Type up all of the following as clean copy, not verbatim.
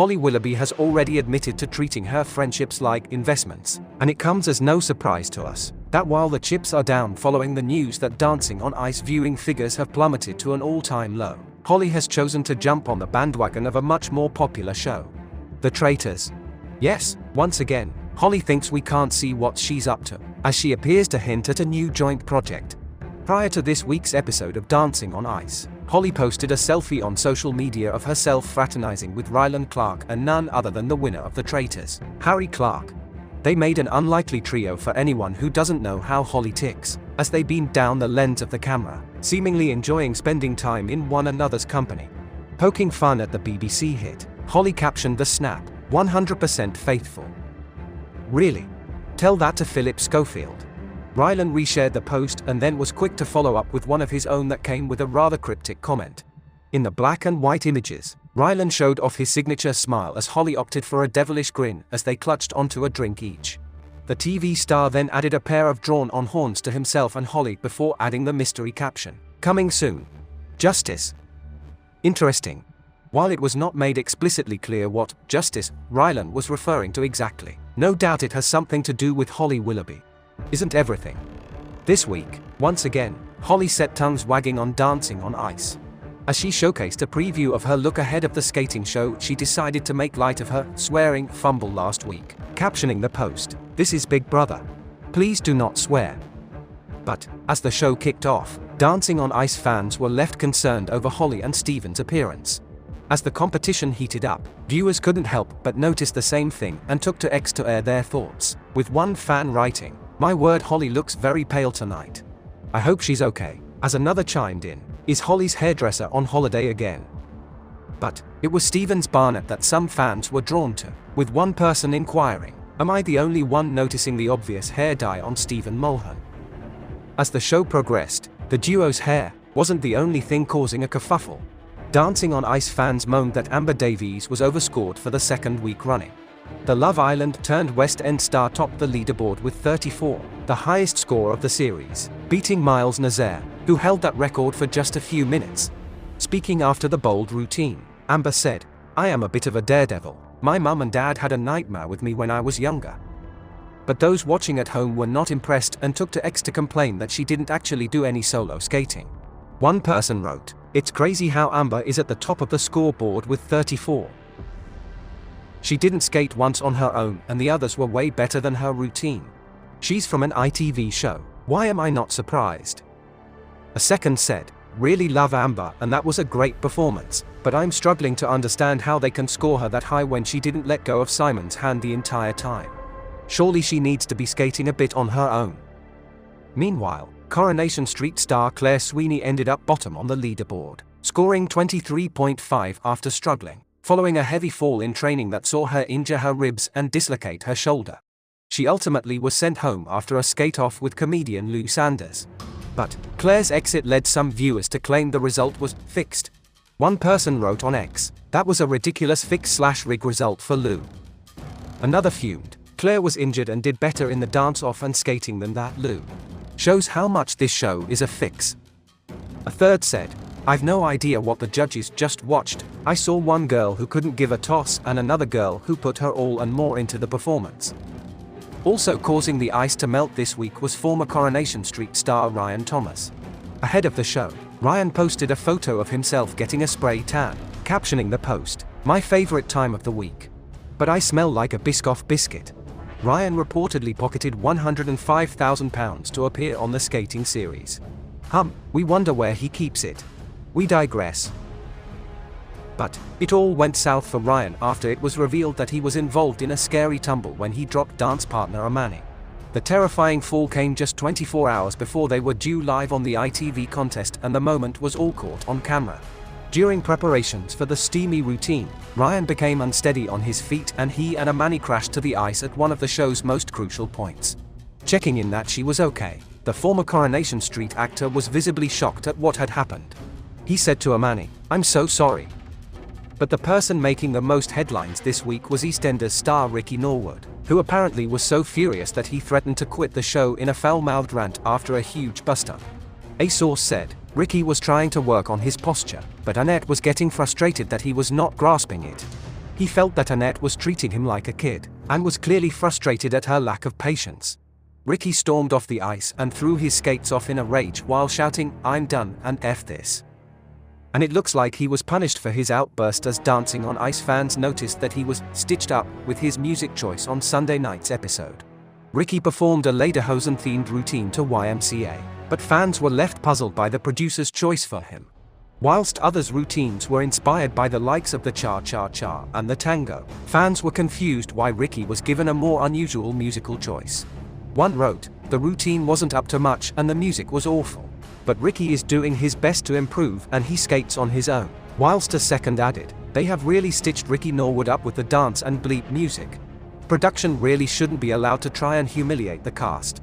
Holly Willoughby has already admitted to treating her friendships like investments, and it comes as no surprise to us that while the chips are down following the news that Dancing on Ice viewing figures have plummeted to an all-time low, Holly has chosen to jump on the bandwagon of a much more popular show, The Traitors. Yes, once again, Holly thinks we can't see what she's up to, as she appears to hint at a new joint project. Prior to this week's episode of Dancing on Ice, Holly posted a selfie on social media of herself fraternizing with Ryland Clark and none other than the winner of The Traitors, Harry Clark. They made an unlikely trio for anyone who doesn't know how Holly ticks, as they beamed down the lens of the camera, seemingly enjoying spending time in one another's company. Poking fun at the BBC hit, Holly captioned the snap, 100% faithful. Really? Tell that to Philip Schofield. Ryland reshared the post and then was quick to follow up with one of his own that came with a rather cryptic comment. In the black and white images, Ryland showed off his signature smile as Holly opted for a devilish grin as they clutched onto a drink each. The TV star then added a pair of drawn-on horns to himself and Holly before adding the mystery caption, "Coming soon. Justice." Interesting. While it was not made explicitly clear what justice Ryland was referring to exactly, no doubt it has something to do with Holly Willoughby. Isn't everything? This week, once again, Holly set tongues wagging on Dancing on Ice. As she showcased a preview of her look ahead of the skating show, she decided to make light of her swearing fumble last week, captioning the post, "This is Big Brother. Please do not swear." But, as the show kicked off, Dancing on Ice fans were left concerned over Holly and Steven's appearance. As the competition heated up, viewers couldn't help but notice the same thing and took to X to air their thoughts, with one fan writing, "My word, Holly looks very pale tonight. I hope she's okay," as another chimed in, "Is Holly's hairdresser on holiday again?" But it was Steven's Barnett that some fans were drawn to, with one person inquiring, "Am I the only one noticing the obvious hair dye on Stephen Mulhern?" As the show progressed, the duo's hair wasn't the only thing causing a kerfuffle. Dancing on Ice fans moaned that Amber Davies was overscored for the second week running. The Love Island turned West End star topped the leaderboard with 34, the highest score of the series, beating Miles Nazaire, who held that record for just a few minutes. Speaking after the bold routine, Amber said, "I am a bit of a daredevil. My mum and dad had a nightmare with me when I was younger." But those watching at home were not impressed and took to X to complain that she didn't actually do any solo skating. One person wrote, "It's crazy how Amber is at the top of the scoreboard with 34. She didn't skate once on her own and the others were way better than her routine. She's from an ITV show. Why am I not surprised?" A second said, "Really love Amber and that was a great performance, but I'm struggling to understand how they can score her that high when she didn't let go of Simon's hand the entire time. Surely she needs to be skating a bit on her own." Meanwhile, Coronation Street star Claire Sweeney ended up bottom on the leaderboard, scoring 23.5 after struggling, following a heavy fall in training that saw her injure her ribs and dislocate her shoulder. She ultimately was sent home after a skate-off with comedian Lou Sanders. But Claire's exit led some viewers to claim the result was fixed. One person wrote on X, "That was a ridiculous fix/rig result for Lou." Another fumed, "Claire was injured and did better in the dance-off and skating than that Lou. Shows how much this show is a fix." A third said, "I've no idea what the judges just watched. I saw one girl who couldn't give a toss and another girl who put her all and more into the performance." Also causing the ice to melt this week was former Coronation Street star Ryan Thomas. Ahead of the show, Ryan posted a photo of himself getting a spray tan, captioning the post, "My favorite time of the week. But I smell like a Biscoff biscuit." Ryan reportedly pocketed £105,000 to appear on the skating series. We wonder where he keeps it. We digress. But it all went south for Ryan after it was revealed that he was involved in a scary tumble when he dropped dance partner Amani. The terrifying fall came just 24 hours before they were due live on the ITV contest and the moment was all caught on camera. During preparations for the steamy routine, Ryan became unsteady on his feet and he and Amani crashed to the ice at one of the show's most crucial points. Checking in that she was okay, the former Coronation Street actor was visibly shocked at what had happened. He said to Amani, "I'm so sorry." But the person making the most headlines this week was EastEnders star Ricky Norwood, who apparently was so furious that he threatened to quit the show in a foul-mouthed rant after a huge bust-up. A source said, Ricky was trying to work on his posture, but Annette was getting frustrated that he was not grasping it. He felt that Annette was treating him like a kid, and was clearly frustrated at her lack of patience. Ricky stormed off the ice and threw his skates off in a rage while shouting, "I'm done, and F this." And it looks like he was punished for his outburst as Dancing on Ice fans noticed that he was stitched up with his music choice on Sunday night's episode. Ricky performed a lederhosen-themed routine to YMCA, but fans were left puzzled by the producer's choice for him. Whilst others' routines were inspired by the likes of the cha-cha-cha and the tango, fans were confused why Ricky was given a more unusual musical choice. One wrote, "The routine wasn't up to much and the music was awful. But Ricky is doing his best to improve and he skates on his own." Whilst a second added, "They have really stitched Ricky Norwood up with the dance and bleep music. Production really shouldn't be allowed to try and humiliate the cast."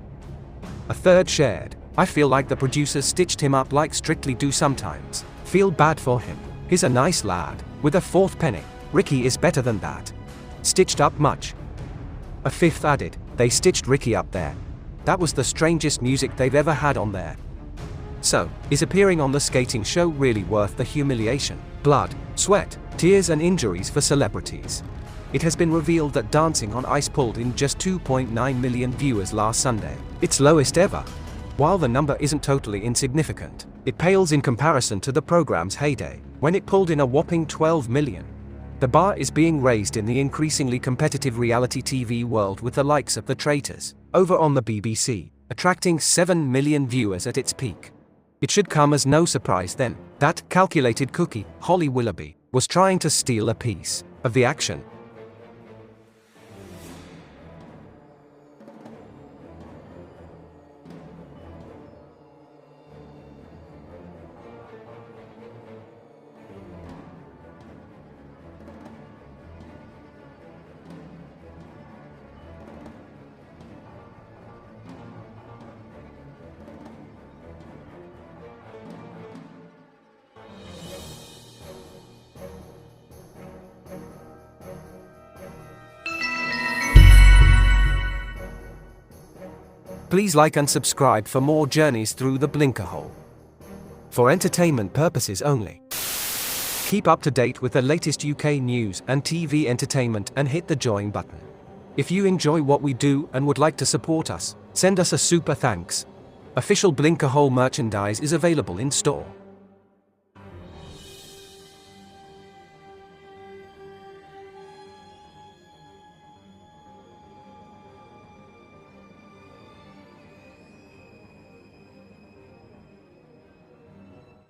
A third shared, "I feel like the producers stitched him up like Strictly do sometimes. Feel bad for him. He's a nice lad." With a fourth penning, "Ricky is better than that. Stitched up much." A fifth added, "They stitched Ricky up there. That was the strangest music they've ever had on there." So, is appearing on the skating show really worth the humiliation, blood, sweat, tears and injuries for celebrities? It has been revealed that Dancing on Ice pulled in just 2.9 million viewers last Sunday, its lowest ever. While the number isn't totally insignificant, it pales in comparison to the program's heyday, when it pulled in a whopping 12 million. The bar is being raised in the increasingly competitive reality TV world with the likes of the Traitors, over on the BBC, attracting 7 million viewers at its peak. It should come as no surprise then, that calculated cookie, Holly Willoughby, was trying to steal a piece of the action. Please like and subscribe for more journeys through the blinker hole. For entertainment purposes only. Keep up to date with the latest UK news and TV entertainment and hit the join button. If you enjoy what we do and would like to support us, send us a super thanks. Official blinker hole merchandise is available in store.